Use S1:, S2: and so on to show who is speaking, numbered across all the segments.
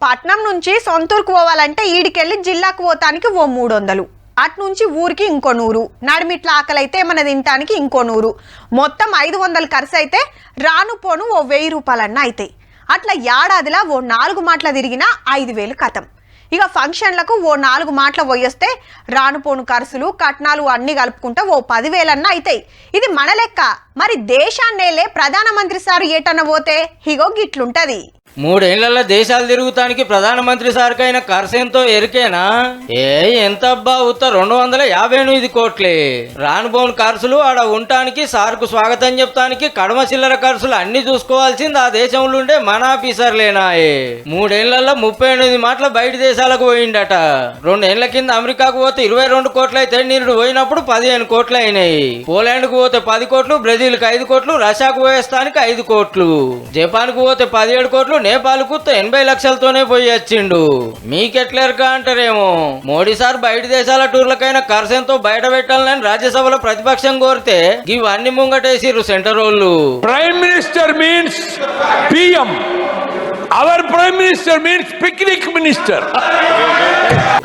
S1: పట్నం నుంచి సొంతూరుకు పోవాలంటే ఈడికెళ్ళి జిల్లాకు పోతానికి ఓ 300, అటు నుంచి ఊరికి ఇంకో 100, నడిమిట్ల ఆకలైతే ఏమన్నా తినటానికి ఇంకో 100, మొత్తం 500 ఖర్చు అయితే రాను పోను ఓ 1000 రూపాయలన్నా అవుతాయి. అట్లా ఏడాదిలా ఓ 4 మాటల తిరిగినా 5000 కథం. ఇక ఫంక్షన్లకు ఓ 4 మాటల పోయేస్తే రాను పోను ఖర్చులు కట్నాలు అన్ని కలుపుకుంటే ఓ 10,000 అన్నా అవుతాయి. ఇది మన లెక్క. మరి దేశాన్నేలే ప్రధానమంత్రి సార్ ఏటన్నా పోతే ఇగో గిట్లుంటది.
S2: 3 ఏళ్లలో దేశాలు తిరుగుతానికి ప్రధానమంత్రి సార్కైన ఖర్చు ఎంతో ఎరికేనా? ఎంత అబ్బా, ఉత్త 258 కోట్లే. రానుబోన్ ఖర్చులు, ఆడ ఉండటానికి సార్కు స్వాగతం చెప్తానికి కడమ చిల్లర ఖర్చులు అన్ని చూసుకోవాల్సింది ఆ దేశంలో ఉండే మన ఆఫీసర్లేనాయే. 3 ఏళ్లలో 38 మాటల బయట దేశాలకు పోయిండట. 2 ఏళ్ల కింద అమెరికాకు పోతే 22 కోట్లు అయితే నిరుడు పోయినప్పుడు 15 కోట్లు అయినాయి. పోలాండ్కు పోతే 10 కోట్లు, బ్రెజిల్కి 5 కోట్లు, రష్యాకు పోయేస్తానికి 5 కోట్లు, జపాన్కు పోతే 17 కోట్లు, నేపాల్కు 80 లక్షలతోనే పోయి వచ్చిండు. మీకెట్లేరుకా అంటారేమో. మోడీ సార్ బయట దేశాల టూర్లకైనా ఖర్చు ఎంతో బయట పెట్టాలని రాజ్యసభలో ప్రతిపక్షం కోరితే ఇవన్నీ ముంగటేసిర్రు సెంటర్ వాళ్ళు.
S3: Prime minister means PM, our prime minister means picnic minister.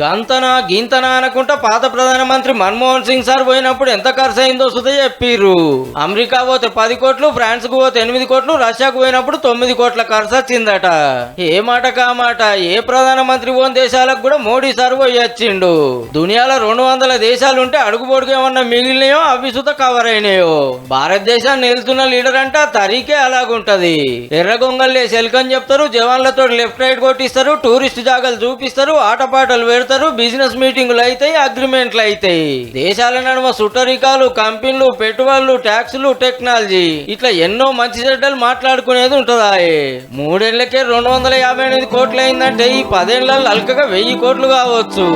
S2: గంతనా గింతనా అనుకుంటా పాత ప్రధానమంత్రి మన్మోహన్ సింగ్ సార్ పోయినప్పుడు ఎంత ఖర్చు అయిందో సుధ చెప్పిర్రు. అమెరికా పోతే 10 కోట్లు, ఫ్రాన్స్ కు పోతే 8 కోట్లు, రష్యాకు పోయినప్పుడు 9 కోట్ల ఖర్చు వచ్చిందట. ఏ మాట కామాట ఏ ప్రధానమంత్రి పోని దేశాలకు కూడా మోడీ సార్ పోయి వచ్చిండు. దునియాలో 200 దేశాలుంటే అడుగుబొడుగు ఏమన్నా మిగిలినాయో అవి సుత కవర్ అయినాయో. భారతదేశాన్ని నిలుతున్న లీడర్ అంటే తరీకే అలాగుంటది. ఎర్రగొంగల్లే సెల్కని చెప్తారు, జవాన్లతో లెఫ్ట్ రైట్ కొట్టిస్తారు, టూరిస్ట్ జాగాలు చూపిస్తారు, ఆటపాటలు పెడతారు, బిజినెస్ మీటింగులు అయితాయి, అగ్రిమెంట్లు అయితాయి. దేశాల నడుమ సుట్టరికాలు, కంపెనీలు, పెట్టుబడులు, ట్యాక్సులు, టెక్నాలజీ, ఇట్లా ఎన్నో మంచి చెడ్డలు మాట్లాడుకునేది ఉంటుందా. 3 ఏళ్లకే 258 కోట్లు అయిందంటే ఈ 10 ఏళ్లలో అల్కగా 1000 కోట్లు కావచ్చు.